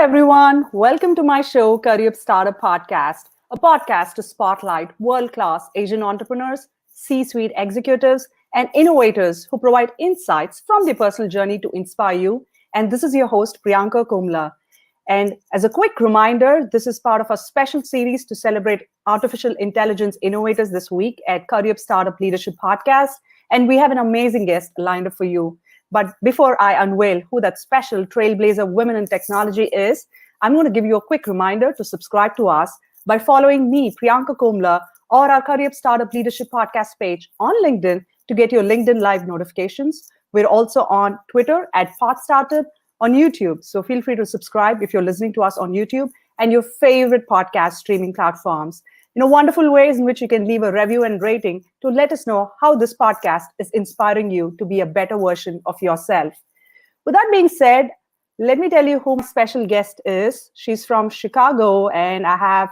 everyone. Welcome to my show, CurryUp Startup Podcast, a podcast to spotlight world-class Asian entrepreneurs, C-suite executives, and innovators who provide insights from their personal journey to inspire you. And this is your host, Priyanka Komala. And as a quick reminder, this is part of a special series to celebrate artificial intelligence innovators this week at CurryUp Startup Leadership Podcast. And we have an amazing guest lined up for you. But before I unveil who that special trailblazer women in technology is, I'm going to give you a quick reminder to subscribe to us by following me, Priyanka Komala, or our CurryUp Startup Leadership Podcast page on LinkedIn to get your LinkedIn Live notifications. We're also on Twitter at PodStartup, on YouTube. So feel free to subscribe if you're listening to us on YouTube and your favorite podcast streaming platforms. Wonderful ways in which you can leave a review and rating to let us know how this podcast is inspiring you to be a better version of yourself. With that being said, let me tell you who my special guest is. She's from Chicago, and I have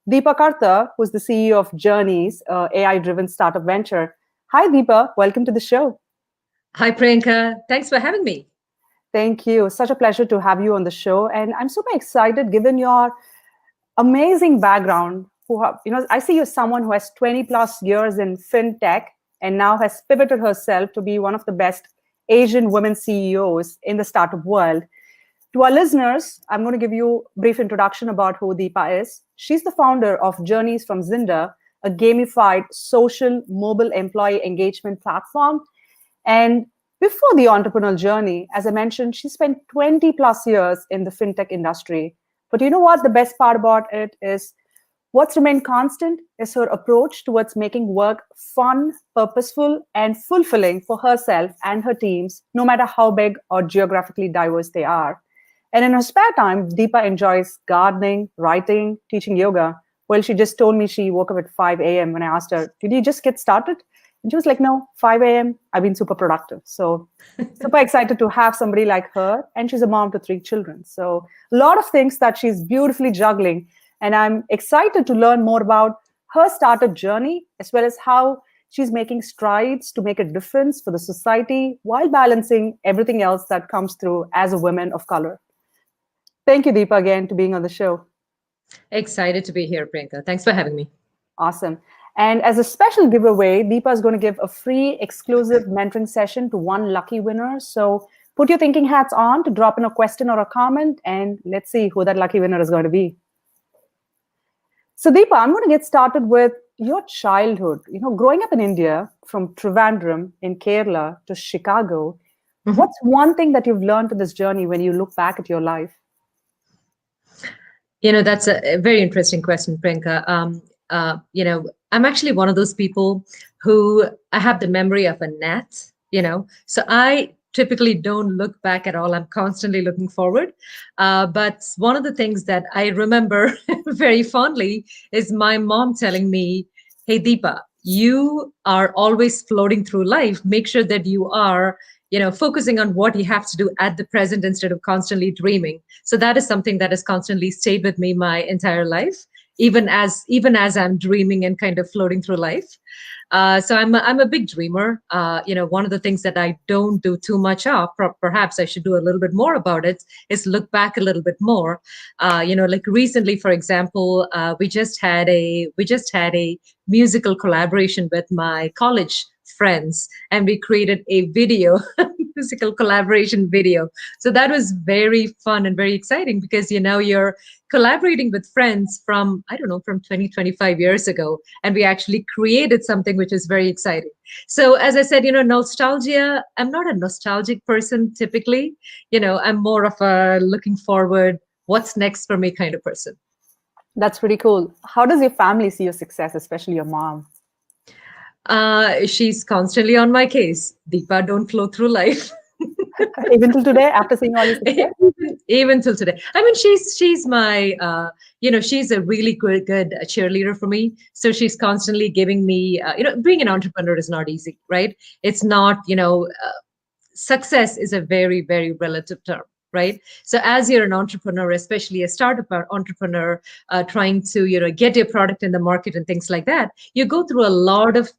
Deepa Kartha, who's the CEO of Journyz, AI-driven startup venture. Hi, Deepa. Welcome to the show. Hi, Priyanka. Thanks for having me. Thank you. Such a pleasure to have you on the show. And I'm super excited given your amazing background. I see you as someone who has 20 plus years in fintech and now has pivoted herself to be one of the best Asian women CEOs in the startup world. To our listeners, I'm going to give you a brief introduction about who Deepa is. She's the founder of Journyz from Zinda, a gamified social mobile employee engagement platform. And before the entrepreneurial journey, as I mentioned, she spent 20 plus years in the fintech industry. But you know what? The best part about it is what's remained constant is her approach towards making work fun, purposeful, and fulfilling for herself and her teams, no matter how big or geographically diverse they are. And in her spare time, Deepa enjoys gardening, writing, teaching yoga. Well, she just told me she woke up at 5 a.m. when I asked her, did you just get started? And she was like, no, 5 a.m. I've been super productive. So super excited to have somebody like her. And she's a mom to 3 children. So a lot of things that she's beautifully juggling. And I'm excited to learn more about her startup journey, as well as how she's making strides to make a difference for the society while balancing everything else that comes through as a woman of color. Thank you, Deepa, again, to being on the show. Excited to be here, Priyanka. Thanks for having me. Awesome. And as a special giveaway, Deepa is going to give a free exclusive mentoring session to one lucky winner. So put your thinking hats on to drop in a question or a comment, and let's see who that lucky winner is going to be. So Deepa, I'm going to get started with your childhood. Growing up in India, from Trivandrum in Kerala to Chicago, what's one thing that you've learned in this journey when you look back at your life? That's a very interesting question, Priyanka. I'm actually one of those people who I have the memory of a gnat, so I typically don't look back at all. I'm constantly looking forward. But one of the things that I remember very fondly is my mom telling me, hey, Deepa, you are always floating through life. Make sure that you are, focusing on what you have to do at the present instead of constantly dreaming. So that is something that has constantly stayed with me my entire life, even as I'm dreaming and kind of floating through life. So I'm a big dreamer. One of the things that I don't do too much of, perhaps I should do a little bit more about it, is look back a little bit more. Like recently, for example, we just had a musical collaboration with my college friends, and we created a video, musical collaboration video. So that was very fun and very exciting because, you're collaborating with friends from 20, 25 years ago. And we actually created something which is very exciting. So as I said, nostalgia, I'm not a nostalgic person typically. I'm more of a looking forward, what's next for me kind of person. That's pretty cool. How does your family see your success, especially your mom? She's constantly on my case. Deepa, don't flow through life. Even till today, after seeing all this success? Even till today. I mean, she's my, she's a really good cheerleader for me. So she's constantly giving me, being an entrepreneur is not easy, right? It's not, success is a very, very relative term. Right. So as you're an entrepreneur, especially a startup entrepreneur, trying to, get your product in the market and things like that, you go through a lot of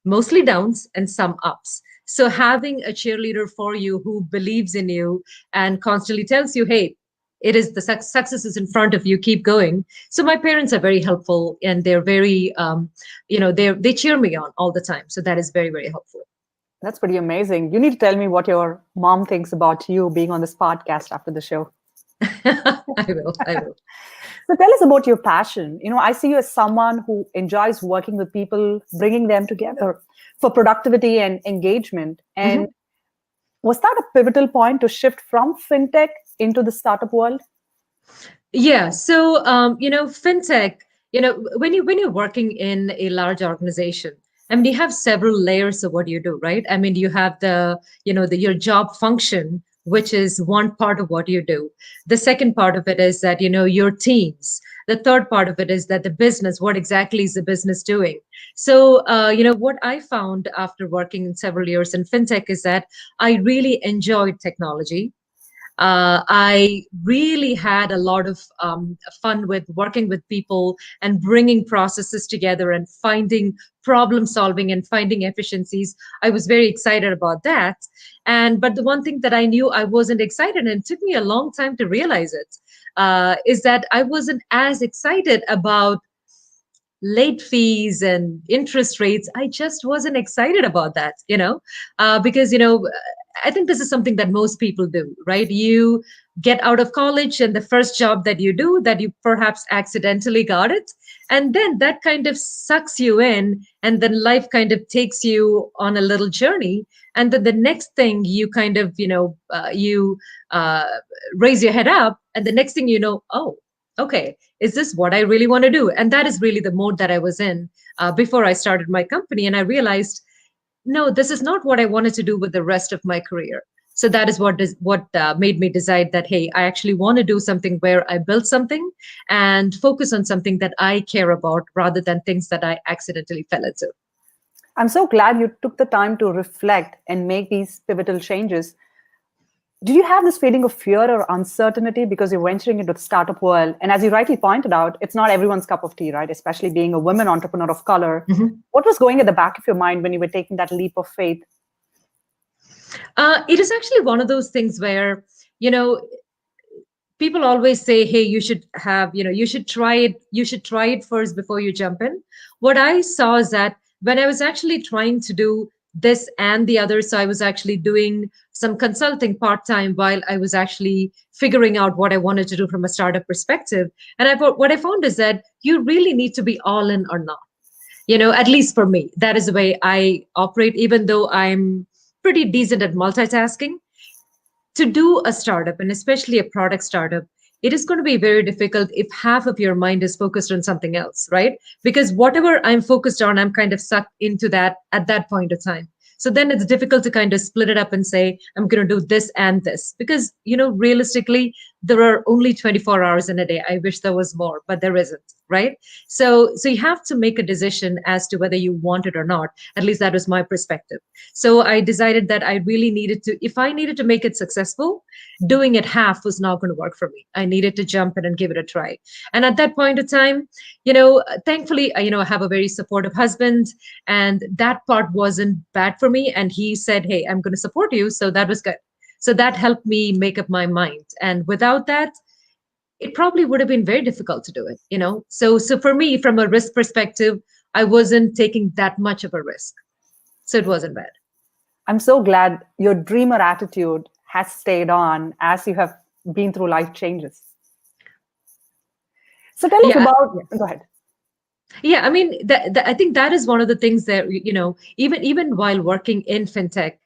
mostly downs and some ups. So having a cheerleader for you who believes in you and constantly tells you, hey, it is the success is in front of you, keep going. So my parents are very helpful, and they're very they cheer me on all the time, so that is very, very helpful. That's pretty amazing. You need to tell me what your mom thinks about you being on this podcast after the show. I will. So tell us about your passion. I see you as someone who enjoys working with people, bringing them together for productivity and engagement. And Mhm. was that a pivotal point to shift from fintech into the startup world? Yeah. So, fintech, when you're working in a large organization, I mean, you have several layers of what you do, right? I mean, you have your job function, which is one part of what you do. The second part of it is that, your teams. The third part of it is that the business, what exactly is the business doing? So, what I found after working in several years in fintech is that I really enjoyed technology. I really had a lot of fun with working with people and bringing processes together and finding problem solving and finding efficiencies. I was very excited about that. But the one thing that I knew I wasn't excited, and it took me a long time to realize it, is that I wasn't as excited about late fees and interest rates. I just wasn't excited about that, because I think this is something that most people do, right? You get out of college, and the first job that you do, that you perhaps accidentally got it, and then that kind of sucks you in, and then life kind of takes you on a little journey, and then the next thing you kind of you raise your head up, and the next thing you know, oh, okay, is this what I really want to do? And that is really the mode that I was in before I started my company. And I realized, no, this is not what I wanted to do with the rest of my career. So that is what made me decide that, hey, I actually want to do something where I build something and focus on something that I care about rather than things that I accidentally fell into. I'm so glad you took the time to reflect and make these pivotal changes. Did you have this feeling of fear or uncertainty because you're venturing into the startup world? And as you rightly pointed out, it's not everyone's cup of tea, right? Especially being a women entrepreneur of color. Mhm. What was going at the back of your mind when you were taking that leap of faith? It is actually one of those things where, you know, people always say, hey, you should try it first before you jump in. What I saw is that when I was actually trying to do this and the other, so I was actually doing some consulting part-time while I was actually figuring out what I wanted to do from a startup perspective. And what I found is that you really need to be all in or not. At least for me, that is the way I operate, even though I'm pretty decent at multitasking. To do a startup, and especially a product startup, it is going to be very difficult if half of your mind is focused on something else, right? Because whatever I'm focused on, I'm kind of sucked into that at that point of time. So then it's difficult to kind of split it up and say, I'm going to do this and this. Because, realistically, there are only 24 hours in a day. I wish there was more, but there isn't, right? So you have to make a decision as to whether you want it or not. At least that was my perspective. So I decided that I really needed to, if I needed to make it successful, doing it half was not going to work for me. I needed to jump in and give it a try. And at that point of time, thankfully, I have a very supportive husband, and that part wasn't bad for me. And he said, hey, I'm going to support you. So that was good. So that helped me make up my mind. And without that, it probably would have been very difficult to do it. So for me, from a risk perspective, I wasn't taking that much of a risk. So it wasn't bad. I'm so glad your dreamer attitude has stayed on as you have been through life changes. So tell us Yeah. about, go ahead. Yeah, I mean, I think that is one of the things that, even while working in fintech,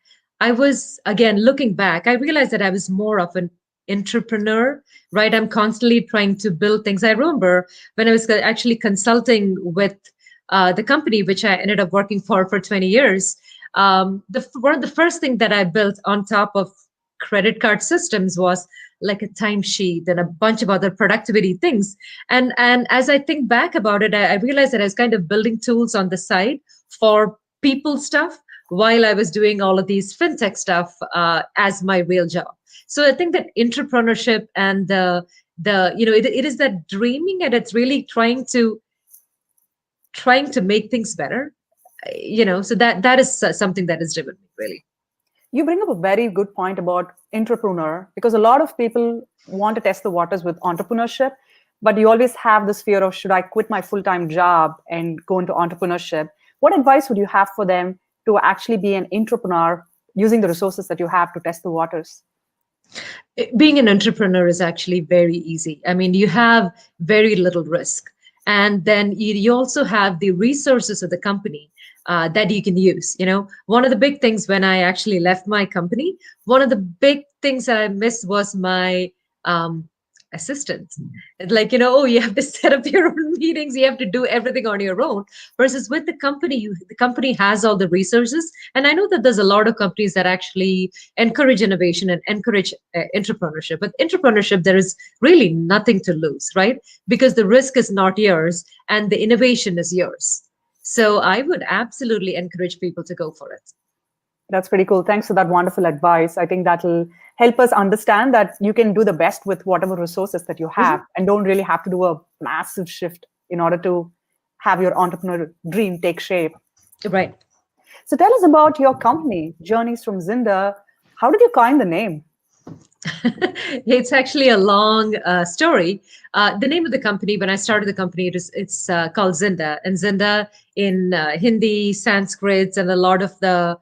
I was, again, looking back, I realized that I was more of an entrepreneur, right? I'm constantly trying to build things. I remember when I was actually consulting with the company, which I ended up working for 20 years. One of the first thing that I built on top of credit card systems was like a timesheet and a bunch of other productivity things. And as I think back about it, I realized that I was kind of building tools on the side for people stuff while I was doing all of these fintech stuff as my real job. So I think that entrepreneurship and it is that dreaming, and it's really trying to make things better. So that is something that has driven me, really. You bring up a very good point about entrepreneur, because a lot of people want to test the waters with entrepreneurship, but you always have this fear of, should I quit my full-time job and go into entrepreneurship? What advice would you have for them to actually be an entrepreneur using the resources that you have to test the waters? Being an entrepreneur is actually very easy. I mean, you have very little risk. And then you also have the resources of the company that you can use. One of the big things when I actually left my company, one of the big things that I missed was my um, assistant. Like, oh, you have to set up your own meetings, you have to do everything on your own. Versus with the company, the company has all the resources. And I know that there's a lot of companies that actually encourage innovation and encourage entrepreneurship. But entrepreneurship, there is really nothing to lose, right? Because the risk is not yours and the innovation is yours. So I would absolutely encourage people to go for it. That's pretty cool. Thanks for that wonderful advice. I think that'll help us understand that you can do the best with whatever resources that you have, and don't really have to do a massive shift in order to have your entrepreneur dream take shape. Right. So tell us about your company, Journyz from Zinda. How did you coin the name? It's actually a long story. The name of the company, when I started the company, it's called Zinda, and Zinda in Hindi, Sanskrit, and a lot of the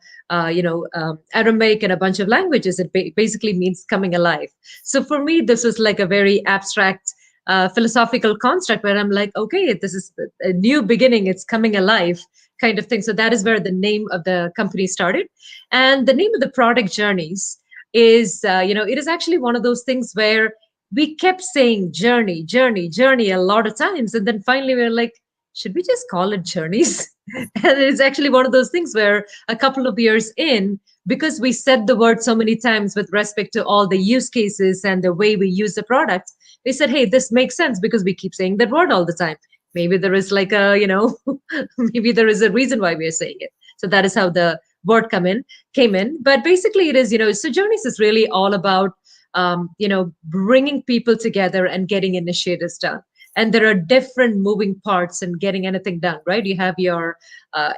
Aramaic and a bunch of languages, it basically means coming alive. So for me, this was like a very abstract philosophical construct where I'm like, okay, this is a new beginning. It's coming alive kind of thing. So that is where the name of the company started, and the name of the product, Journyz, is it is actually one of those things where we kept saying journey, journey, journey a lot of times, and then finally we were like, should we just call it Journyz? And it's actually one of those things where a couple of years in, because we said the word so many times with respect to all the use cases and the way we use the product, we said, hey, this makes sense because we keep saying that word all the time. Maybe there is like a maybe there is a reason why we are saying it. So that is how the word came in. But basically it is, so Journyz is really all about bringing people together and getting initiatives done. And there are different moving parts in getting anything done, right? You have your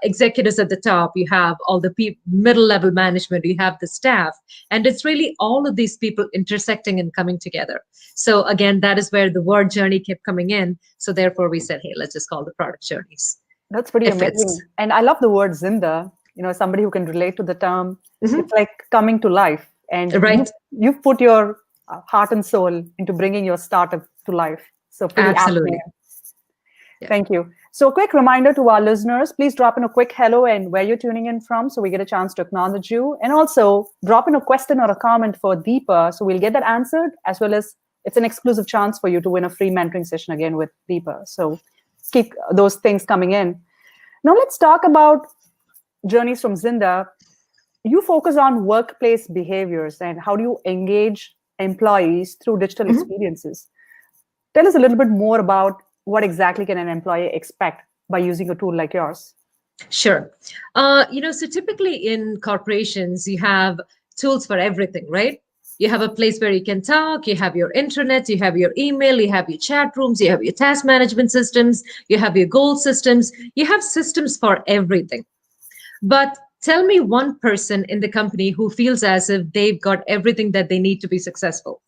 executives at the top, you have all the middle level management, you have the staff, and it's really all of these people intersecting and coming together. So again, that is where the word journey kept coming in. So therefore we said, hey, let's just call the product Journyz. That's pretty amazing. And I love the word Zinda, somebody who can relate to the term. It's like coming to life. And right. you've put your heart and soul into bringing your startup to life. So pretty absolutely. Yeah. Thank you. So a quick reminder to our listeners, please drop in a quick hello and where you're tuning in from so we get a chance to acknowledge you. And also drop in a question or a comment for Deepa so we'll get that answered, as well as it's an exclusive chance for you to win a free mentoring session again with Deepa. So keep those things coming in. Now let's talk about Journyz from Zinda. You focus on workplace behaviors and how do you engage employees through digital experiences. Tell us a little bit more about what exactly can an employee expect by using a tool like yours. Sure. So typically in corporations, you have tools for everything, right? You have a place where you can talk, you have your intranet, you have your email, you have your chat rooms, you have your task management systems, you have your goal systems, you have systems for everything. But tell me one person in the company who feels as if they've got everything that they need to be successful.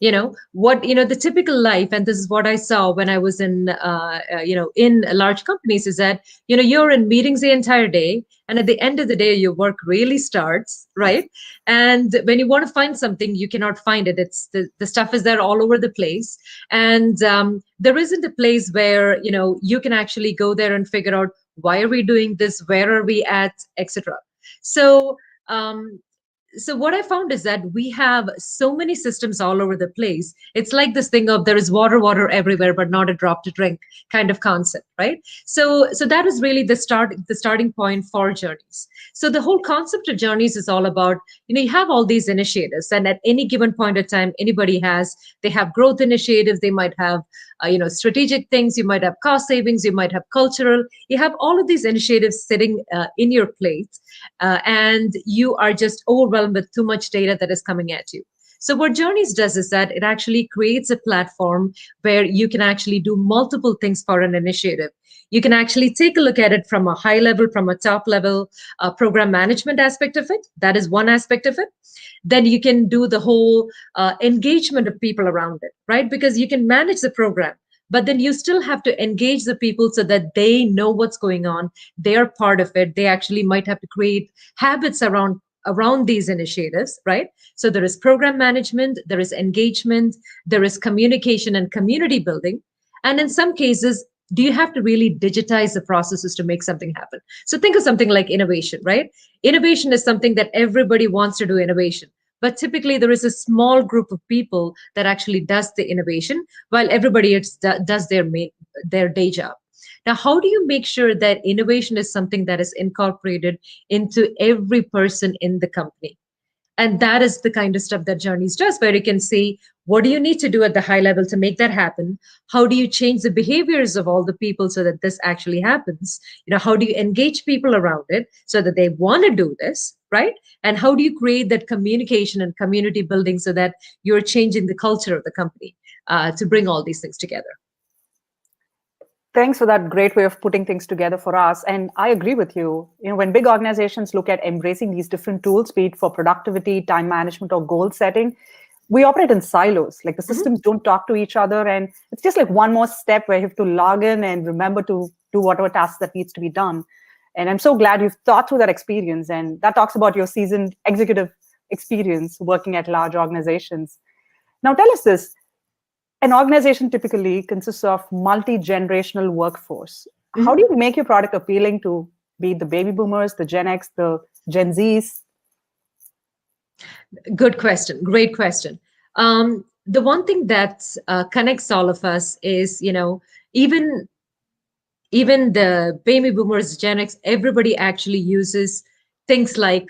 The typical life, and this is what I saw when I was in large companies, is that you're in meetings the entire day, and at the end of the day your work really starts, right? And when you want to find something, you cannot find it. It's the stuff is there all over the place, and there isn't a place where you can actually go there and figure out why are we doing this, where are we at, etc. So so what I found is that we have so many systems all over the place. It's like this thing of there is water everywhere, but not a drop to drink kind of concept, right? So that is really the starting point for Journyz. So the whole concept of Journyz is all about, you have all these initiatives, and at any given point of time, they have growth initiatives, they might have strategic things, you might have cost savings, you might have cultural, you have all of these initiatives sitting in your plate, and you are just overwhelmed with too much data that is coming at you. So what Journyz does is that it actually creates a platform where you can actually do multiple things for an initiative. You can actually take a look at it from a high level, from a top level program management aspect of it. That is one aspect of it. Then you can do the whole engagement of people around it, right? Because you can manage the program, but then you still have to engage the people so that they know what's going on. They are part of it. They actually might have to create habits around these initiatives, right? So there is program management, there is engagement, there is communication and community building. And in some cases, do you have to really digitize the processes to make something happen? So think of something like innovation, right? Innovation is something that everybody wants to do innovation. But typically, there is a small group of people that actually does the innovation while everybody else does their day job. Now, how do you make sure that innovation is something that is incorporated into every person in the company? And that is the kind of stuff that Journyz does, where you can see what do you need to do at the high level to make that happen? How do you change the behaviors of all the people so that this actually happens? How do you engage people around it so that they want to do this, right? And how do you create that communication and community building so that you're changing the culture of the company to bring all these things together? Thanks for that great way of putting things together for us. And I agree with you. When big organizations look at embracing these different tools, be it for productivity, time management, or goal setting, we operate in silos. Like the systems don't talk to each other. And it's just like one more step where you have to log in and remember to do whatever tasks that needs to be done. And I'm so glad you've thought through that experience. And that talks about your seasoned executive experience working at large organizations. Now tell us this. An organization typically consists of multi-generational workforce. How do you make your product appealing to be the baby boomers, the Gen X, the Gen Zs? Good question. Great question. The one thing that connects all of us is, even the baby boomers, Gen X, everybody actually uses things like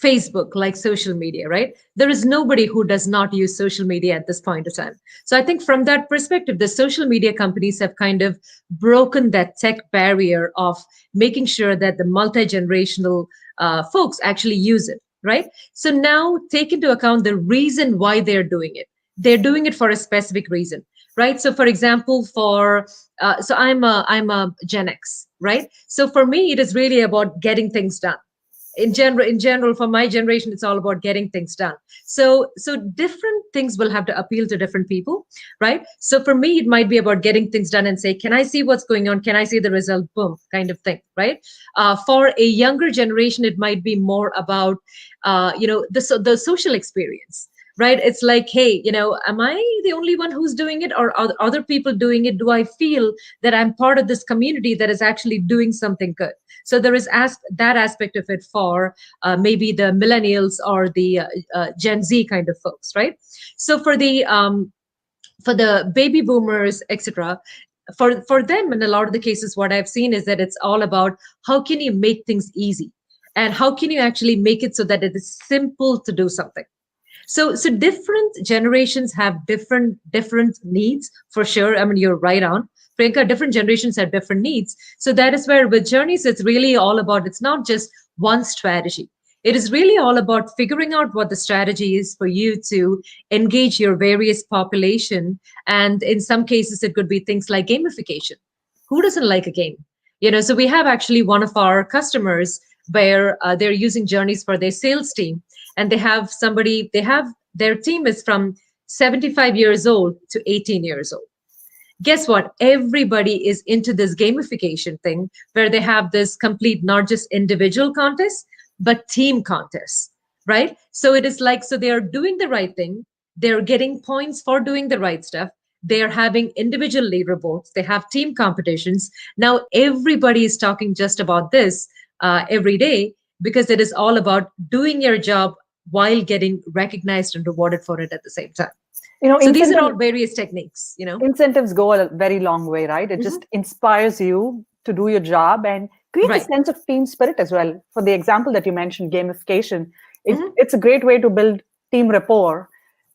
Facebook, like social media, right? There is nobody who does not use social media at this point of time. So I think from that perspective, the social media companies have kind of broken that tech barrier of making sure that the multi-generational folks actually use it, right? So now take into account the reason why they're doing it. They're doing it for a specific reason, right? So for example, so I'm a Gen X, right? So for me, it is really about getting things done. In general, for my generation, it's all about getting things done. So different things will have to appeal to different people, right? So for me, it might be about getting things done and say, can I see what's going on? Can I see the result? Boom, kind of thing, right? For a younger generation, it might be more about, the social experience. Right? It's like, hey, am I the only one who's doing it, or are other people doing it? Do I feel that I'm part of this community that is actually doing something good? So there is that aspect of it for maybe the millennials or the Gen Z kind of folks, right? So for the baby boomers, etc., for them, in a lot of the cases, what I've seen is that it's all about how can you make things easy, and how can you actually make it so that it is simple to do something. So different generations have different needs, for sure. I mean, you're right on. Priyanka, different generations have different needs. So that is where with Journyz, it's really all about, it's not just one strategy. It is really all about figuring out what the strategy is for you to engage your various population. And in some cases, it could be things like gamification. Who doesn't like a game? So we have actually one of our customers where they're using Journyz for their sales team. And their team is from 75 years old to 18 years old. Guess what? Everybody is into this gamification thing where they have this complete, not just individual contest, but team contests, right? So it is like, so they are doing the right thing. They're getting points for doing the right stuff. They are having individual leaderboards. They have team competitions. Now everybody is talking just about this every day, because it is all about doing your job while getting recognized and rewarded for it at the same time. So these are all various techniques, Incentives go a very long way, right? It just inspires you to do your job and creates a sense of team spirit as well. For the example that you mentioned, gamification, it's a great way to build team rapport.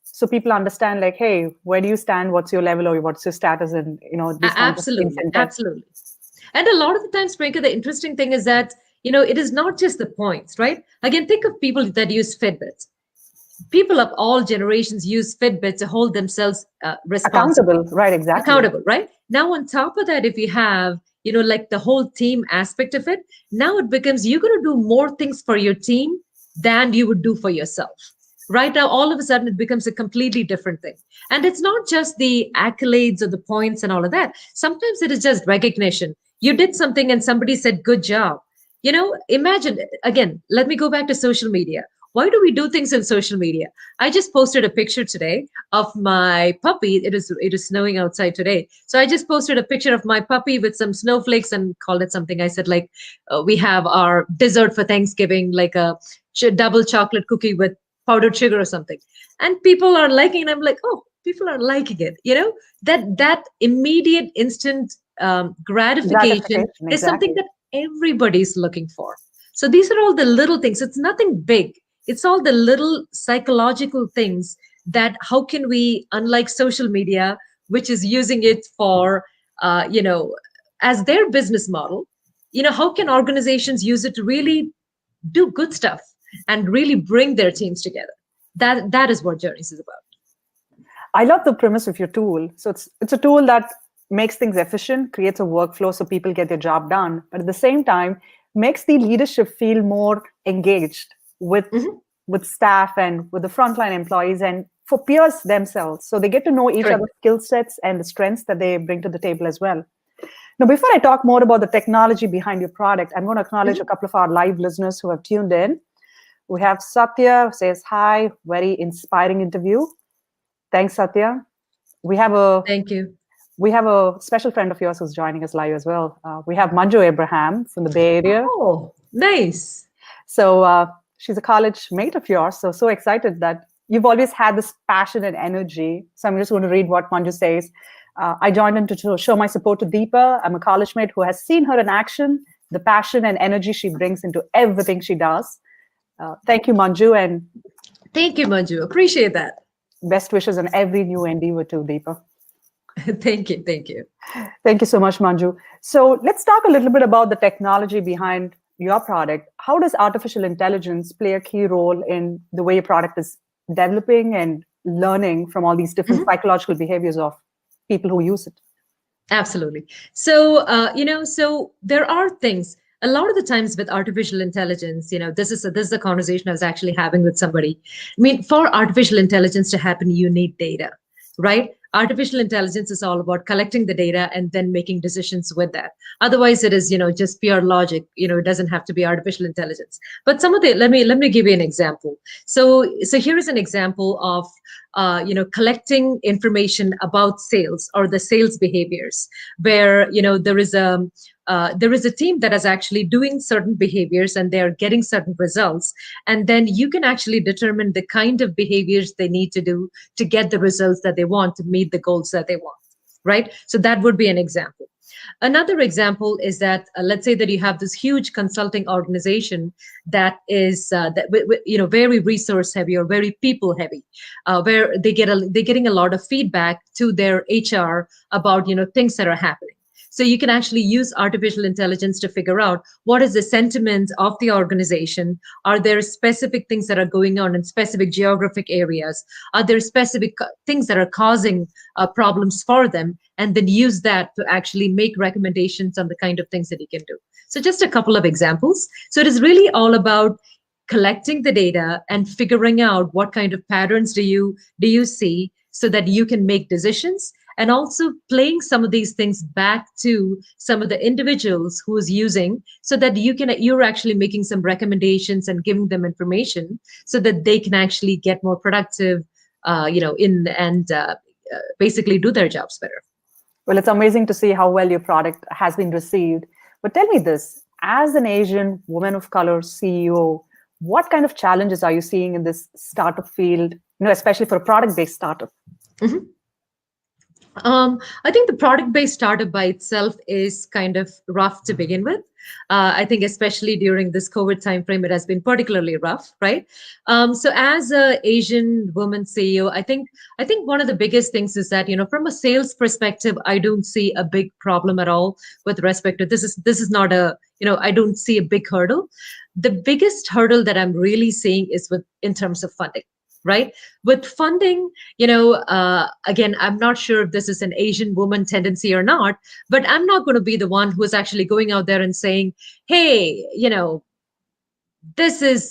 So people understand, like, hey, where do you stand? What's your level, or what's your status? And, these kinds of things. Absolutely. And a lot of the times, Priyanka, the interesting thing is that, it is not just the points, right? Again, think of people that use Fitbit. people of all generations use Fitbit to hold themselves responsible, Accountable, right? Exactly. accountable, right? Now, on top of that, if you have, like the whole team aspect of it, now it becomes you're going to do more things for your team than you would do for yourself. Right now, all of a sudden, it becomes a completely different thing. And it's not just the accolades or the points and all of that. Sometimes it is just recognition. You did something and somebody said, good job. Imagine again, let me go back to social media. Why do we do things in social media? I just posted a picture today of my puppy. It is snowing outside today. So I just posted a picture of my puppy with some snowflakes and called it something. I said, like, we have our dessert for Thanksgiving, like a double chocolate cookie with powdered sugar or something. And people are liking it. I'm like, oh, people are liking it. That immediate instant gratification Gratification, is something exactly. that everybody's looking for. So these are all the little things. It's nothing big. It's all the little psychological things that how can we, unlike social media, which is using it for, as their business model, how can organizations use it to really do good stuff and really bring their teams together? That is what Journyz is about. I love the premise of your tool. So it's a tool that makes things efficient, creates a workflow so people get their job done, but at the same time makes the leadership feel more engaged with Mhm. with staff and with the frontline employees and for peers themselves. So they get to know each Correct. other's skill sets and the strengths that they bring to the table as well. Now, before I talk more about the technology behind your product, I'm going to acknowledge a Mhm. couple of our live listeners who have tuned in. We have Satya who says, hi, very inspiring interview. Thanks, Satya. We have a Thank you. we have a special friend of yours who's joining us live as well. We have Manju Abraham from the Bay Area. Oh, nice. So she's a college mate of yours. So excited that you've always had this passion and energy. So I'm just going to read what Manju says. I joined in to show my support to Deepa. I'm a college mate who has seen her in action, the passion and energy she brings into everything she does. Thank you, Manju, and Thank you, Manju. Appreciate that. best wishes on every new endeavor to Deepa. Thank you. Thank you. Thank you so much, Manju. So let's talk a little bit about the technology behind your product. How does artificial intelligence play a key role in the way your product is developing and learning from all these different Mhm. psychological behaviors of people who use it? Absolutely. So there are things. A lot of the times with artificial intelligence, this is a conversation I was actually having with somebody. I mean, for artificial intelligence to happen, you need data, right? Artificial intelligence is all about collecting the data and then making decisions with that. Otherwise, it is, just pure logic. It doesn't have to be artificial intelligence. But some of the let me give you an example. So here is an example of collecting information about sales or the sales behaviors, where there is a team that is actually doing certain behaviors and they're getting certain results, and then you can actually determine the kind of behaviors they need to do to get the results that they want to meet the goals that they want, right? So that would be an example. Another example is that let's say that you have this huge consulting organization that is very resource heavy or very people heavy, where they're getting a lot of feedback to their HR about things that are happening. So you can actually use artificial intelligence to figure out what is the sentiment of the organization. Are there specific things that are going on in specific geographic areas? Are there specific things that are causing problems for them? And then use that to actually make recommendations on the kind of things that you can do. So just a couple of examples. So it is really all about collecting the data and figuring out what kind of patterns do you see so that you can make decisions, and also playing some of these things back to some of the individuals who's using, so that you're actually making some recommendations and giving them information so that they can actually get more productive, in and basically do their jobs better. Well, it's amazing to see how well your product has been received. But tell me this, as an Asian woman of color CEO, what kind of challenges are you seeing in this startup field, especially for a product-based startup? Mhm. I think the product-based startup by itself is kind of rough to begin with. I think especially during this COVID timeframe, it has been particularly rough, right? So as a Asian woman CEO, I think one of the biggest things is that from a sales perspective, I don't see a big problem at all with respect to this is not a I don't see a big hurdle. The biggest hurdle that I'm really seeing is in terms of funding. right? With funding, again, I'm not sure if this is an Asian woman tendency or not, but I'm not going to be the one who is actually going out there and saying, hey, this is,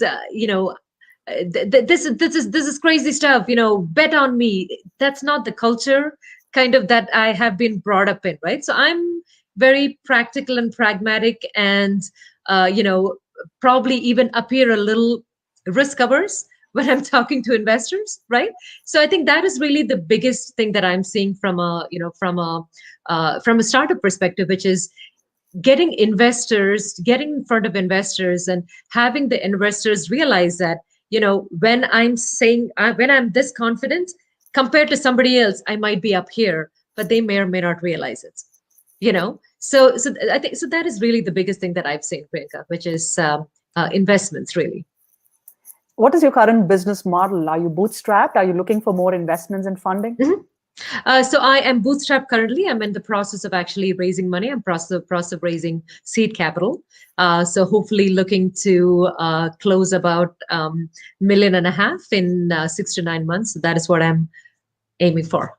this is crazy stuff, bet on me. That's not the culture kind of that I have been brought up in, right? So I'm very practical and pragmatic, and probably even appear a little risk averse when I'm talking to investors, right? So I think that is really the biggest thing that I'm seeing from a startup perspective, which is getting in front of investors and having the investors realize that, when I'm this confident compared to somebody else, I might be up here, but they may or may not realize it. So I think so that is really the biggest thing that I've seen, Priyanka, which is investments, really. What is your current business model? Are you bootstrapped? Are you looking for more investments and funding? Mhm. So I am bootstrapped currently. I'm in the process of actually raising money. I'm process of raising seed capital. So hopefully looking to close about million and a half in 6 to 9 months. So that is what I'm aiming for.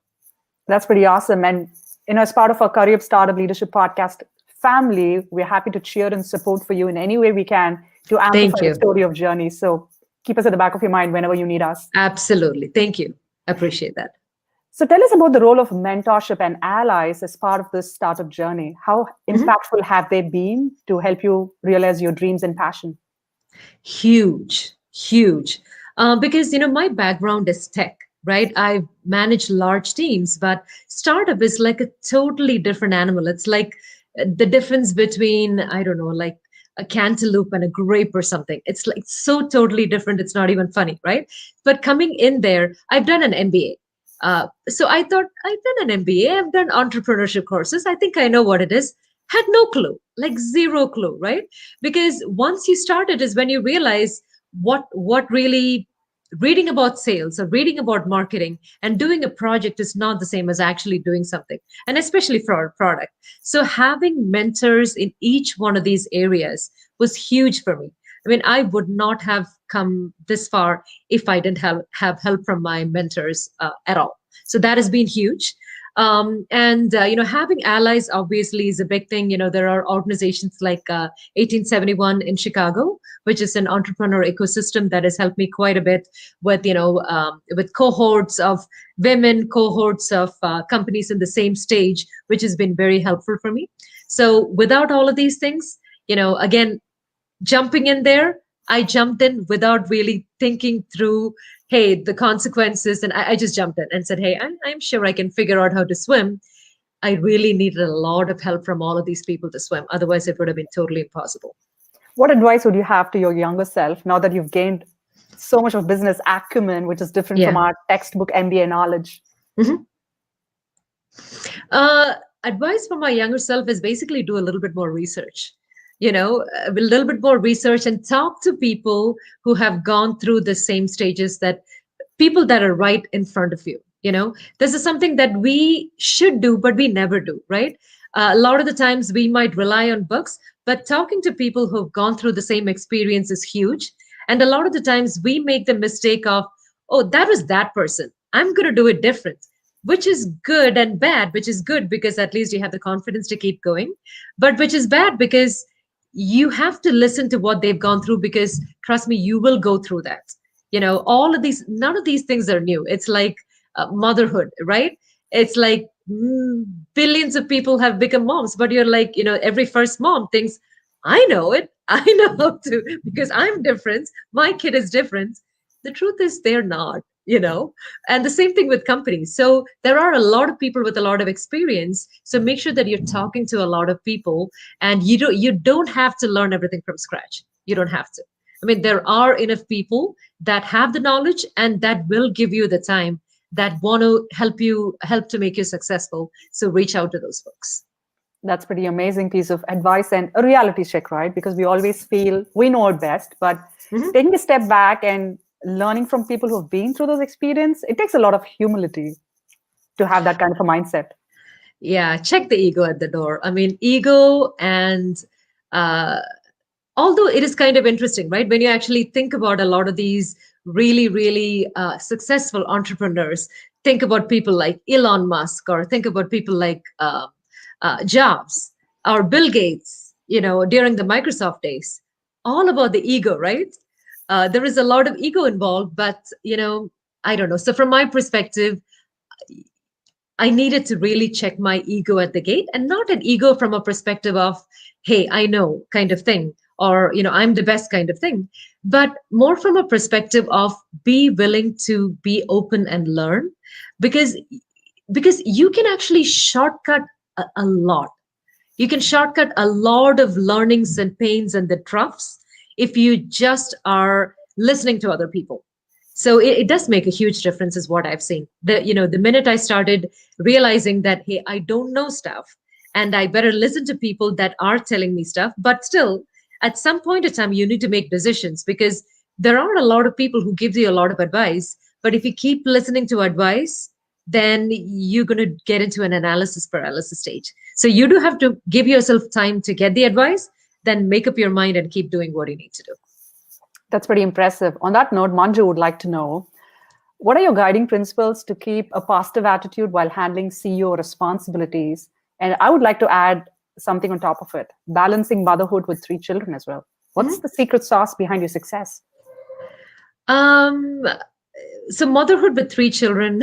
That's pretty awesome. And as part of our CurryUp Startup Leadership Podcast family, we're happy to cheer and support for you in any way we can to amplify Thank the you. story of Journyz. So keep us at the back of your mind whenever you need us. Absolutely. Thank you. Appreciate that. So tell us about the role of mentorship and allies as part of this startup journey. How Mhm. impactful have they been to help you realize your dreams and passion? Huge, huge. Because my background is tech, right? I've managed large teams, but startup is like a totally different animal. It's like the difference between, I don't know, like a cantaloupe and a grape or something. It's like so totally different. It's not even funny, right? But coming in there, I've done an MBA. So I thought I've done an MBA, I've done entrepreneurship courses. I think I know what it is. Had no clue, like zero clue, right? Because once you start it is when you realize what really reading about sales or reading about marketing and doing a project is not the same as actually doing something, and especially for our product. So having mentors in each one of these areas was huge for me. I mean, I would not have come this far if I didn't have help from my mentors at all. So that has been huge. And having allies obviously is a big thing. There are organizations like 1871 in Chicago, which is an entrepreneur ecosystem that has helped me quite a bit with with cohorts of women, cohorts of companies in the same stage, which has been very helpful for me. So without all of these things, again, jumping in there, I jumped in without really thinking through, hey, the consequences. And I just jumped in and said, hey, I'm sure I can figure out how to swim. I really needed a lot of help from all of these people to swim. Otherwise, it would have been totally impossible. What advice would you have to your younger self now that you've gained so much of business acumen, which is different from Yeah. our textbook MBA knowledge? Mhm. Uh, Advice for my younger self is basically do a little bit more research. A little bit more research and talk to people who have gone through the same stages, that people that are right in front of you. This is something that we should do, but we never do, right? A lot of the times we might rely on books, but talking to people who've gone through the same experience is huge. And a lot of the times we make the mistake of, oh, that was that person, I'm going to do it different, which is good and bad. Which is good because at least you have the confidence to keep going, but which is bad because you have to listen to what they've gone through, because trust me, you will go through that. All of these, none of these things are new. It's like motherhood, right? It's like billions of people have become moms, but you're like, every first mom thinks, I know it, I know how to, because I'm different, my kid is different. The truth is they're not. And the same thing with companies. So there are a lot of people with a lot of experience, so make sure that you're talking to a lot of people, and you don't have to learn everything from scratch. You don't have to. I mean, there are enough people that have the knowledge and that will give you the time, that want to help to make you successful. So reach out to those folks. That's pretty amazing piece of advice and a reality check, right? Because we always feel we know it best, but Mhm. taking a step back and learning from people who've been through those experience, it takes a lot of humility to have that kind of a mindset. Yeah, check the ego at the door. I mean, ego and uh, although it is kind of interesting, right? When you actually think about a lot of these really, really successful entrepreneurs, think about people like Elon Musk, or think about people like Jobs or Bill Gates, during the Microsoft days, all about the ego, right? There is a lot of ego involved, but I don't know. So from my perspective, I needed to really check my ego at the gate, and not an ego from a perspective of, hey, I know kind of thing, or, I'm the best kind of thing, but more from a perspective of be willing to be open and learn, because you can actually shortcut a lot. You can shortcut a lot of learnings and pains and the troughs if you just are listening to other people. So it does make a huge difference, is what I've seen. The minute I started realizing that, hey, I don't know stuff, and I better listen to people that are telling me stuff. But still, at some point in time, you need to make decisions, because there are a lot of people who give you a lot of advice. But if you keep listening to advice, then you're going to get into an analysis paralysis stage. So you do have to give yourself time to get the advice, then make up your mind and keep doing what you need to do. That's pretty impressive. On that note, Manju would like to know, what are your guiding principles to keep a positive attitude while handling CEO responsibilities? And I would like to add something on top of it, balancing motherhood with 3 children as well. What's the secret sauce behind your success? Um, so motherhood with 3 children,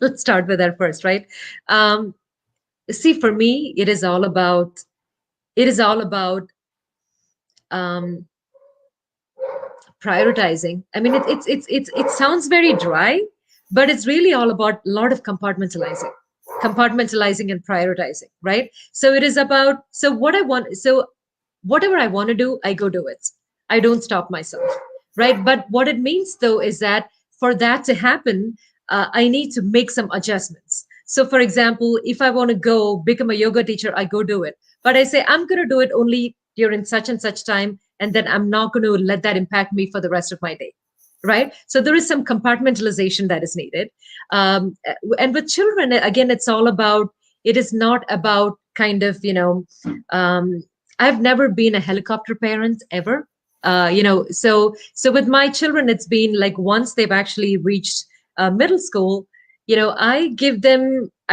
let's start with that first, right? See, for me, it is all about um, prioritizing. I mean, it sounds very dry, but it's really all about a lot of compartmentalizing and prioritizing, right? So it is about, so whatever I want to do, I go do it. I don't stop myself, right? But what it means though is that for that to happen, I need to make some adjustments. So for example, if I want to go become a yoga teacher, I go do it. But I say I'm going to do it only during such and such time, and then I'm not going to let that impact me for the rest of my day, right? So there is some compartmentalization that is needed. And with children, again, it is not about kind of, I've never been a helicopter parent ever. So with my children, it's been like once they've actually reached middle school, I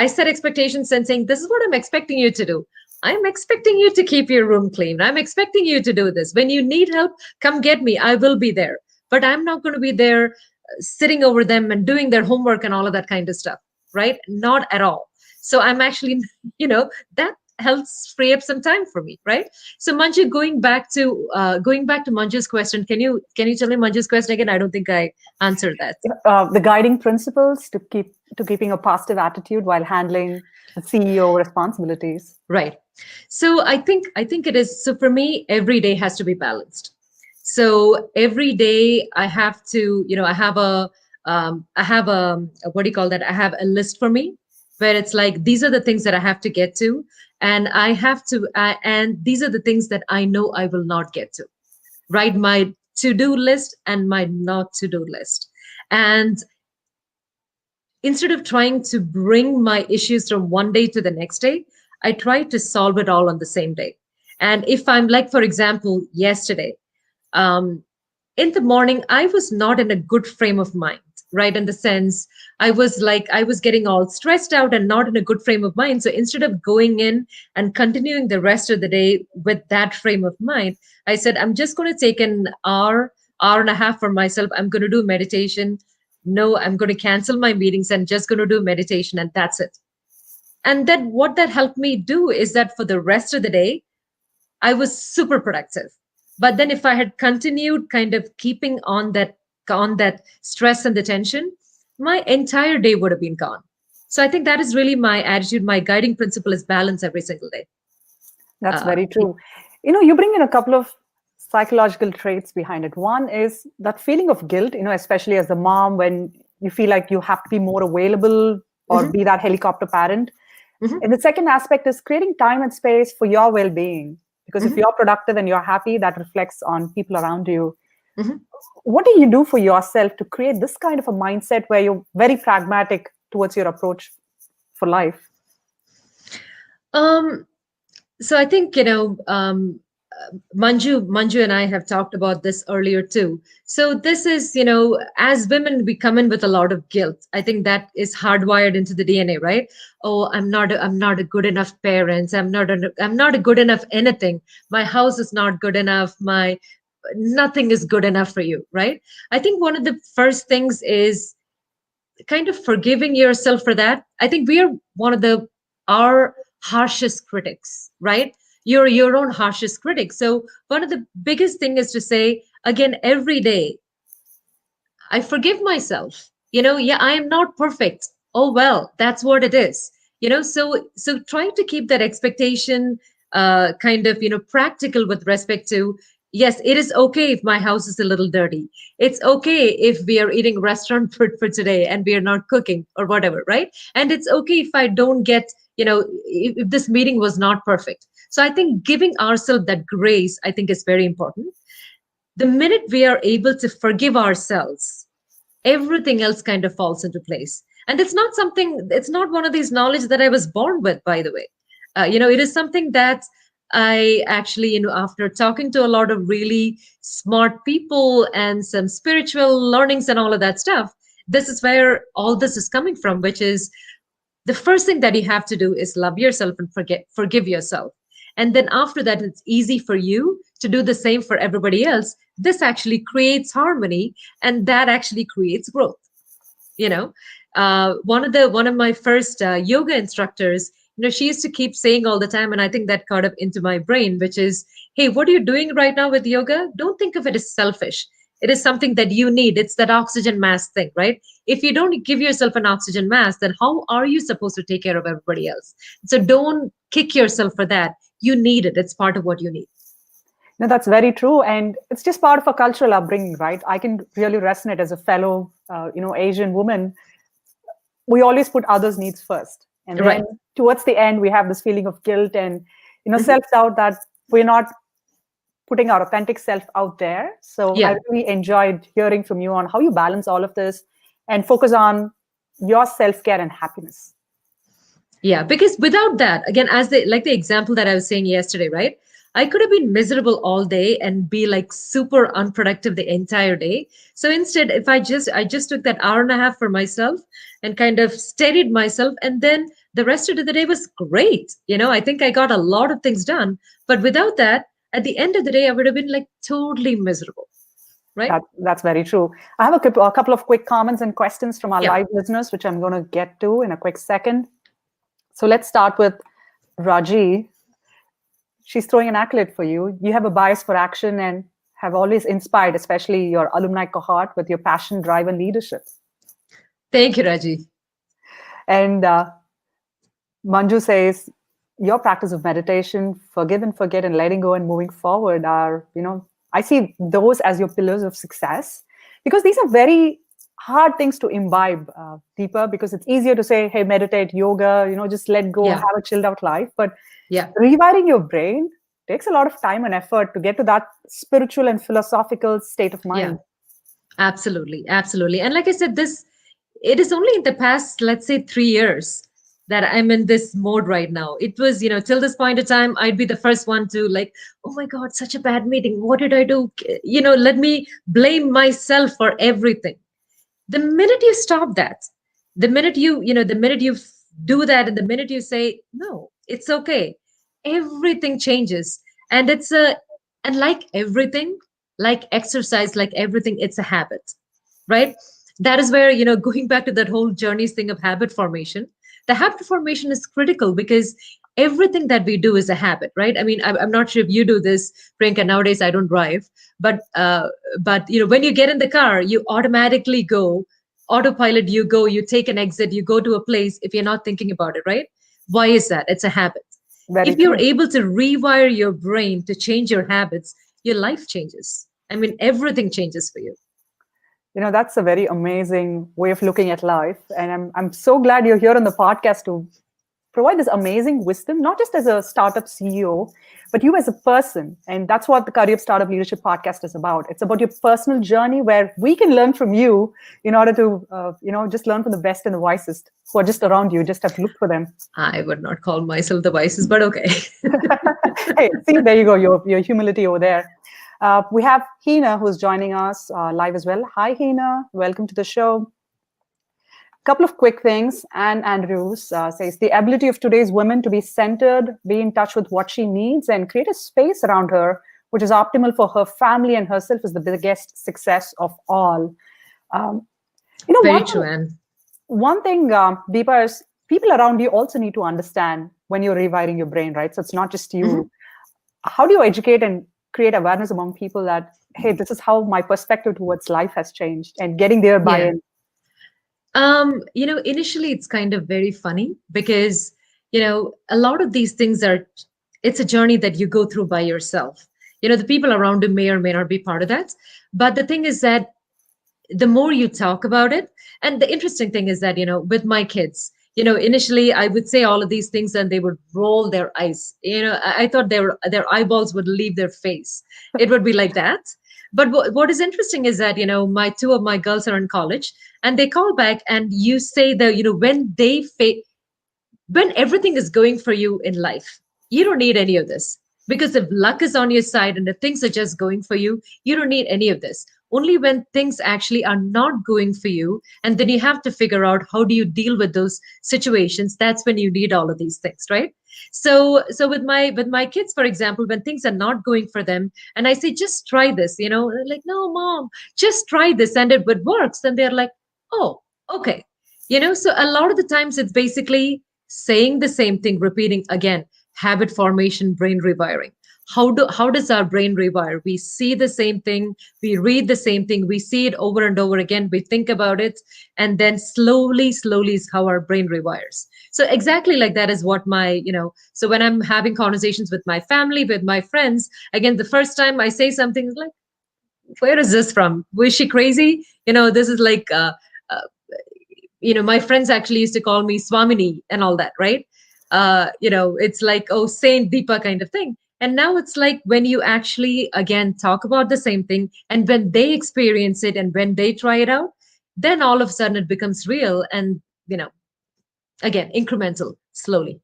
set expectations and saying, this is what I'm expecting you to do. I'm expecting you to keep your room clean. I'm expecting you to do this. When you need help, come get me. I will be there. But I'm not going to be there sitting over them and doing their homework and all of that kind of stuff, right? Not at all. So I'm actually, that helps free up some time for me, right? So Manju, going back to Manju's question, can you tell me Manju's question again? I don't think I answered that. The guiding principles to keeping a positive attitude while handling the CEO responsibilities. Right. So I think it is. So for me, every day has to be balanced. So every day I have to, I have a, what do you call that? I have a list for me where it's like, these are the things that I have to get to. And and these are the things that I know I will not get to, right? My to-do list and my not to-do list. And instead of trying to bring my issues from one day to the next day, I try to solve it all on the same day. And if I'm like, for example, yesterday, in the morning, I was not in a good frame of mind, right? In the sense, I was getting all stressed out and not in a good frame of mind. So instead of going in and continuing the rest of the day with that frame of mind, I said, I'm just going to take an hour and a half for myself. I'm going to do meditation. No, I'm going to cancel my meetings and just going to do meditation, and that's it. And then what that helped me do is that for the rest of the day, I was super productive. But then if I had continued kind of keeping on that stress and the tension, my entire day would have been gone. So I think that is really my attitude. My guiding principle is balance every single day. That's very true. You bring in a couple of psychological traits behind it. One is that feeling of guilt, especially as a mom, when you feel like you have to be more available or be that helicopter parent. And the second aspect is creating time and space for your well-being. Because if you're productive and you're happy, that reflects on people around you. What do you do for yourself to create this kind of a mindset where you're very pragmatic towards your approach for life? So I think, Manju and I have talked about this earlier too. So this is, as women, we come in with a lot of guilt. I think that is hardwired into the DNA, right? Oh, I'm not a good enough parent. I'm not a good enough anything. My house is not good enough. My nothing is good enough for you, right? I think one of the first things is kind of forgiving yourself for that. I think we are one of the our harshest critics, right? You're your own harshest critic. So one of the biggest thing is to say again every day, I forgive myself. Yeah, I am not perfect. Oh well, that's what it is. So trying to keep that expectation kind of practical with respect to, yes, it is okay if my house is a little dirty. It's okay if we are eating restaurant food for today and we are not cooking or whatever, right? And it's okay if I don't get, if this meeting was not perfect. So I think giving ourselves that grace, I think, is very important. The minute we are able to forgive ourselves, everything else kind of falls into place. And it's not one of these knowledge that I was born with, by the way. It is something that I actually, after talking to a lot of really smart people and some spiritual learnings and all of that stuff, this is where all this is coming from, which is the first thing that you have to do is love yourself and forgive yourself. And then after that, it's easy for you to do the same for everybody else. This actually creates harmony, and that actually creates growth. you know one of my first yoga instructors, she used to keep saying all the time, and I think that caught up into my brain, which is, hey, what are you doing right now with yoga? Don't think of it as selfish. It is something that you need. It's that oxygen mask thing, right? If you don't give yourself an oxygen mask, then how are you supposed to take care of everybody else? So don't kick yourself for that. You need it. It's part of what you need. No, that's very true, and it's just part of a cultural upbringing, right? I can really resonate as a fellow, Asian woman. We always put others' needs first, and then Right. towards the end, we have this feeling of guilt and Mhm. self doubt that we're not putting our authentic self out there. So I Yeah. really enjoyed hearing from you on how you balance all of this and focus on your self care and happiness. Yeah, because without that, again, as the example that I was saying yesterday, right? I could have been miserable all day and be like super unproductive the entire day. So instead, if I just took that hour and a half for myself and kind of steadied myself, and then the rest of the day was great. I think I got a lot of things done. But without that, at the end of the day, I would have been like totally miserable, right? That's very true. I have a couple of quick comments and questions from our Yeah. live listeners, which I'm going to get to in a quick second. So let's start with Raji. She's throwing an accolade for you. You have a bias for action and have always inspired, especially your alumni cohort, with your passion, drive, and leadership. Thank you, Raji. And Manju says, your practice of meditation, forgive and forget, and letting go and moving forward are, I see those as your pillars of success, because these are very hard things to imbibe, Deepa, because it's easier to say, hey, meditate, yoga, just let go, Yeah. have a chilled out life. But Yeah. rewiring your brain takes a lot of time and effort to get to that spiritual and philosophical state of Yeah. mind. Absolutely, absolutely. And like I said, it is only in the past, let's say, 3 years that I'm in this mode right now. It was, till this point of time, I'd be the first one to like, oh my God, such a bad meeting. What did I do? Let me blame myself for everything. The minute you stop that, the minute you do that, and the minute you say, no, it's okay, everything changes. And and like everything, like exercise, like everything, it's a habit, right? That is where, going back to that whole Journyz thing of habit formation, the habit formation is critical because everything that we do is a habit, right? I mean, I'm not sure if you do this, Priyanka. Nowadays, I don't drive, but when you get in the car, you automatically go autopilot. You take an exit, you go to a place if you're not thinking about it, right? Why is that? It's a habit. Very If you're true. able to rewire your brain to change your habits, your life changes. I mean, everything changes for you. That's a very amazing way of looking at life. And I'm so glad you're here on the podcast to provide this amazing wisdom, not just as a startup CEO, but you as a person. And that's what the CurryUp Startup Leadership Podcast is about. It's about your personal journey where we can learn from you in order to, just learn from the best and the wisest who are just around you. Just have to look for them. I would not call myself the wisest, but okay. Hey, see, there you go, your humility over there. We have Hina who's joining us live as well. Hi, Hina. Welcome to the show. Couple of quick things. Anne Andrews says the ability of today's women to be centered, be in touch with what she needs, and create a space around her which is optimal for her family and herself is the biggest success of all. Very true, Anne. One thing, Deepa, is people around you also need to understand when you're rewiring your brain, right? So it's not just you. Mm-hmm. How do you educate and create awareness among people that, hey, this is how my perspective towards life has changed, and getting their buy-in? Initially it's kind of very funny because, a lot of these things it's a journey that you go through by yourself. The people around you may or may not be part of that. But the thing is that the more you talk about it, and the interesting thing is that, with my kids, initially I would say all of these things and they would roll their eyes. I thought their eyeballs would leave their face. It would be like that. But what is interesting is that, two of my girls are in college and they call back and you say that, when everything is going for you in life, you don't need any of this. Because if luck is on your side and if things are just going for you, you don't need any of this. Only when things actually are not going for you, and then you have to figure out how do you deal with those situations, that's when you need all of these things, right? So with my kids, for example, when things are not going for them, and I say, just try this, they're like, no, mom, just try this, and it works. And they're like, oh, okay. So a lot of the times it's basically saying the same thing, repeating again, habit formation, brain rewiring. How does our brain rewire? We see the same thing, we read the same thing, we see it over and over again, we think about it, and then slowly is how our brain rewires. So exactly like that is what so when I'm having conversations with my family, with my friends, again, the first time I say something like, where is this from? Was she crazy? This is like, my friends actually used to call me Swamini and all that, right? It's like, oh, Saint Deepa kind of thing. And now it's like when you actually, again, talk about the same thing, and when they experience it and when they try it out, then all of a sudden it becomes real and, again, incremental, slowly.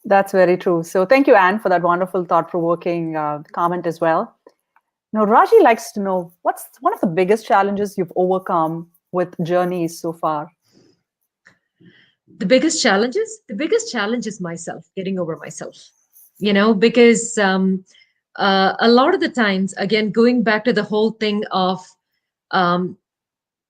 That's very true. So thank you, Anne, for that wonderful, thought-provoking comment as well. Now, Raji likes to know, what's one of the biggest challenges you've overcome with Journyz so far? The biggest challenge is myself, getting over myself. Because a lot of the times, again, going back to the whole thing of, and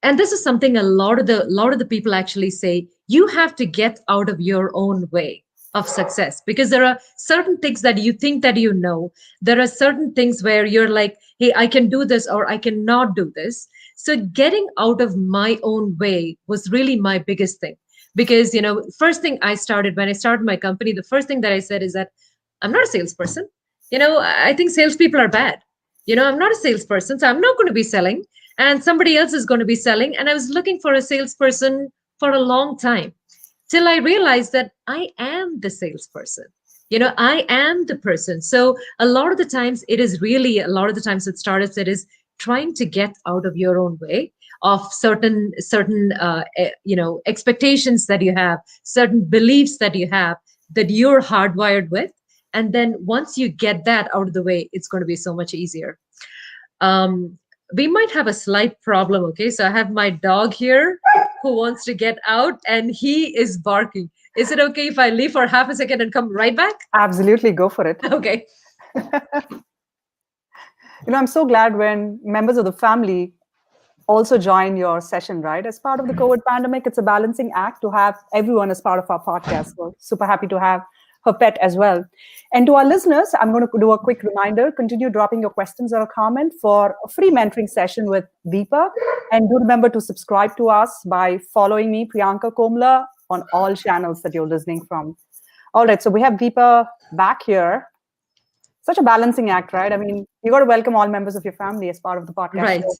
this is something a lot of the people actually say, you have to get out of your own way of success, because there are certain things that you think that there are certain things where you're like, hey, I can do this or I cannot do this. So getting out of my own way was really my biggest thing. Because, first thing when I started my company, the first thing that I said is that I'm not a salesperson. I think salespeople are bad. I'm not a salesperson, so I'm not going to be selling, and somebody else is going to be selling. And I was looking for a salesperson for a long time till I realized that I am the salesperson. I am the person. So a lot of the times with startups, it is trying to get out of your own way of certain expectations that you have, certain beliefs that you have that you're hardwired with. And then once you get that out of the way, it's going to be so much easier. We might have a slight problem. Okay, so I have my dog here who wants to get out and he is barking. Is it okay if I leave for half a second and come right back? Absolutely, go for it. Okay. I'm so glad when members of the family also join your session, right? As part of the COVID pandemic, it's a balancing act to have everyone as part of our podcast. So super happy to have her pet as well. And to our listeners, I'm going to do a quick reminder. Continue dropping your questions or a comment for a free mentoring session with Deepa. And do remember to subscribe to us by following me, Priyanka Komala, on all channels that you're listening from. All right, so we have Deepa back here. Such a balancing act, right? I mean, you got to welcome all members of your family as part of the podcast. Right. Show.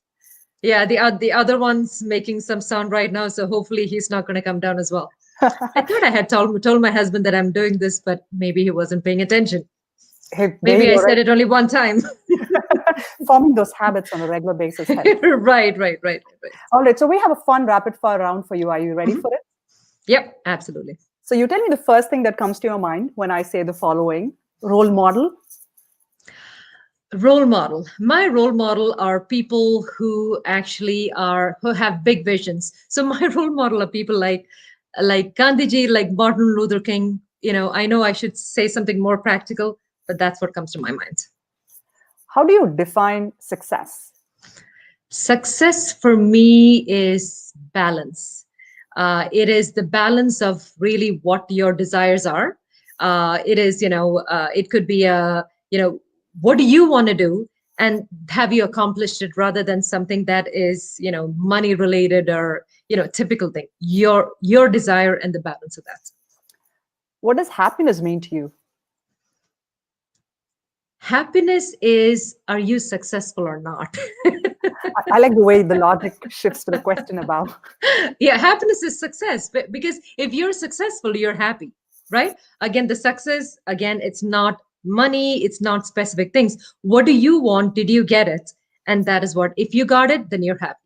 Yeah, the other one's making some sound right now, so hopefully he's not going to come down as well. I thought I had told my husband that I'm doing this, but maybe he wasn't paying attention. Hey, there Maybe you I go, said right? it only one time. Forming those habits on a regular basis helps. Right. All right, so we have a fun rapid fire round for you. Are you ready Mhm. for it? Yep, absolutely. So you tell me the first thing that comes to your mind when I say the following: role model. Role model. My role model are people who have big visions. So my role model are people like Gandhiji, like Martin Luther King. I know I should say something more practical, but that's what comes to my mind. How do you define success? Success for me is balance. It is the balance of really what your desires are. It is, it could be what do you want to do, and have you accomplished it, rather than something that is, money related or, typical thing. Your desire and the balance of that. What does happiness mean to you? Happiness is, are you successful or not? I like the way the logic shifts to the question about. Yeah, happiness is success, but because if you're successful, you're happy, right? Again, the success, again, it's not money, it's not specific things. What do you want? Did you get it? And that is what, if you got it, then you're happy.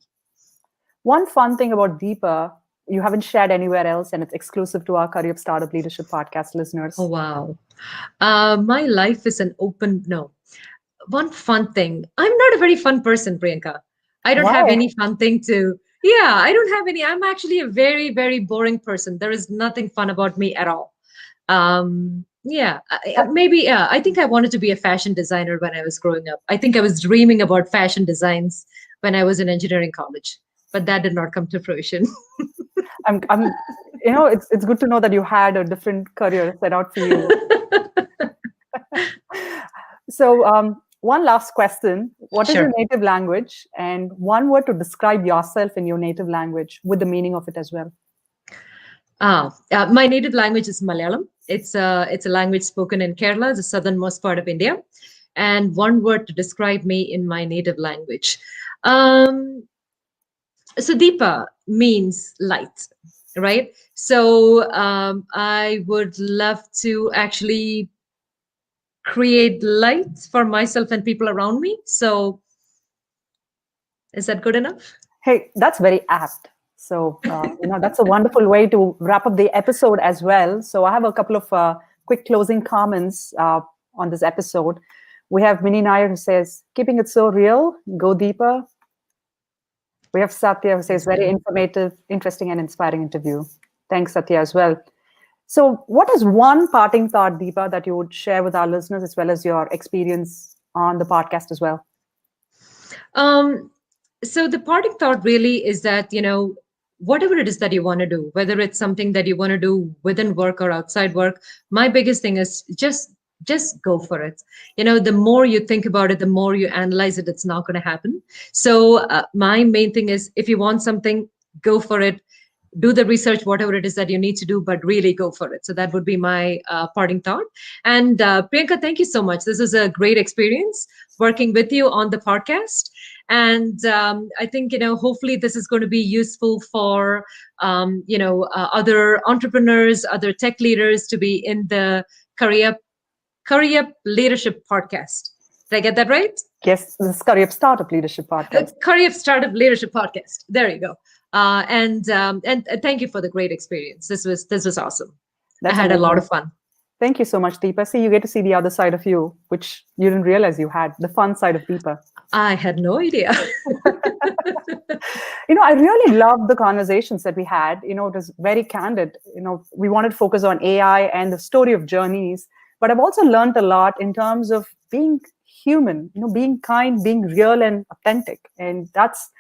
One fun thing about Deepa, you haven't shared anywhere else, and it's exclusive to our CurryUp Startup Leadership Podcast Oh, listeners. wow. My life is an open, no. One fun thing. I'm not a very fun person, Priyanka. I don't have Why? any fun thing to, yeah, I don't have any. I'm actually a very, very boring person. There is nothing fun about me at all. Yeah, maybe, yeah, I think I wanted to be a fashion designer when I was growing up. I think I was dreaming about fashion designs when I was in engineering college, but that did not come to fruition. I'm, it's good to know that you had a different career set out for you. So, one last question: what is your Sure. native language, and one word to describe yourself in your native language with the meaning of it as well? My native language is Malayalam. It's a language spoken in Kerala, the southernmost part of India. And one word to describe me in my native language. Um, so Deepa means light, right? So I would love to actually create light for myself and people around me. So is that good enough? Hey, that's very apt. So, that's a wonderful way to wrap up the episode as well. So, I have a couple of quick closing comments on this episode. We have Minnie Nair who says, keeping it so real, go deeper. We have Satya who says, Thanks, very man. informative, interesting, and inspiring interview. Thanks, Satya, as well. So, what is one parting thought, Deepa, that you would share with our listeners as well as your experience on the podcast as well? Um, so the parting thought really is that, whatever it is that you want to do, whether it's something that you want to do within work or outside work, my biggest thing is just go for it. The more you think about it, the more you analyze it, it's not going to happen. So my main thing is, if you want something, go for it. Do the research, whatever it is that you need to do, but really go for it. So that would be my parting thought. And Priyanka, thank you so much. This is a great experience working with you on the podcast. And I think, hopefully this is going to be useful for, other entrepreneurs, other tech leaders to be in the CurryUp Leadership Podcast. Did I get that right? Yes, this is CurryUp Startup Leadership Podcast. CurryUp Startup Leadership Podcast. There you go. And thank you for the great experience. This was awesome. I That's had a lot amazing. of fun. Thank you so much, Deepa. See, you get to see the other side of you, which you didn't realize you had, the fun side of Deepa. I had no idea. I really loved the conversations that we had. It was very candid. We wanted to focus on AI and the story of Journyz, but I've also learned a lot in terms of being human, being kind, being real and authentic. And that's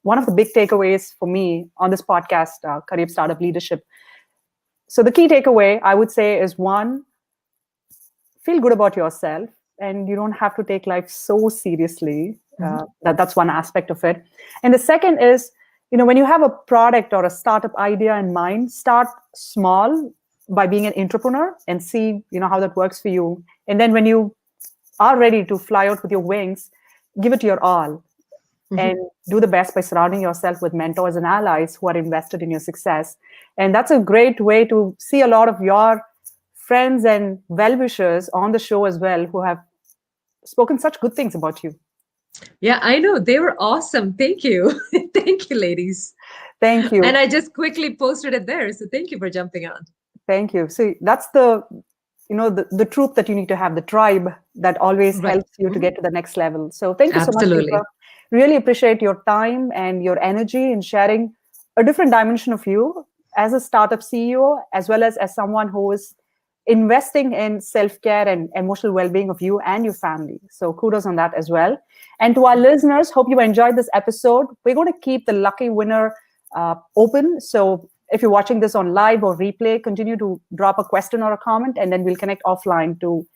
one of the big takeaways for me on this podcast, CurryUp Startup Leadership. So the key takeaway, I would say, is one, feel good about yourself, and you don't have to take life so seriously. That's one aspect of it. And the second is, when you have a product or a startup idea in mind, start small by being an entrepreneur and see, how that works for you. And then when you are ready to fly out with your wings, give it your all. and do the best by surrounding yourself with mentors and allies who are invested in your success. And that's a great way to see a lot of your friends and well-wishers on the show as well who have spoken such good things about you. Yeah, I know. They were awesome. Thank you. Thank you, ladies. Thank you. And I just quickly posted it there. So thank you for jumping on. Thank you. See, that's the troop that you need to have, the tribe that always Right. helps you to get to the next level. So thank you so much, Absolutely. Deepa. Really appreciate your time and your energy in sharing a different dimension of you as a startup CEO, as well as someone who is investing in self-care and emotional well-being of you and your family. So kudos on that as well. And to our listeners, hope you enjoyed this episode. We're going to keep the lucky winner open. So if you're watching this on live or replay, continue to drop a question or a comment, and then we'll connect offline to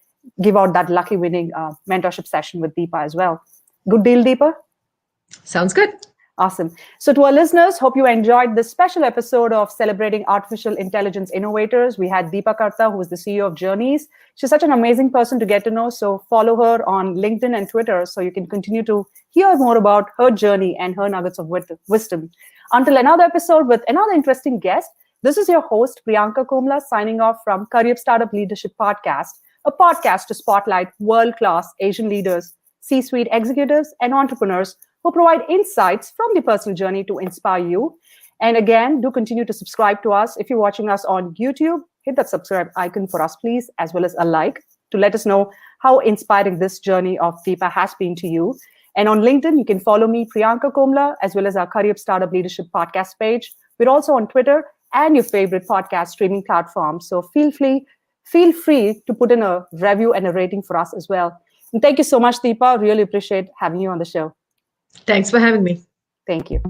give out that lucky winning mentorship session with Deepa as well. Good deal, Deepa? Sounds good. Awesome. So to our listeners, hope you enjoyed this special episode of celebrating artificial intelligence innovators. We had Deepa Kartha, who is the CEO of Journyz. She's such an amazing person to get to know. So follow her on LinkedIn and Twitter so you can continue to hear more about her journey and her nuggets of wisdom. Until another episode with another interesting guest, this is your host, Priyanka Komala, signing off from CurryUp Startup Leadership Podcast, a podcast to spotlight world-class Asian leaders, C-suite executives, and entrepreneurs who provide insights from the personal journey to inspire you. And again, do continue to subscribe to us. If you're watching us on YouTube, hit that subscribe icon for us, please, as well as a like to let us know how inspiring this journey of Deepa has been to you. And on LinkedIn, you can follow me, Priyanka Komala, as well as our CurryUp Startup Leadership Podcast page. We're also on Twitter and your favorite podcast streaming platform. So feel free to put in a review and a rating for us as well. And thank you so much, Deepa. Really appreciate having you on the show. Thanks for having me. Thank you.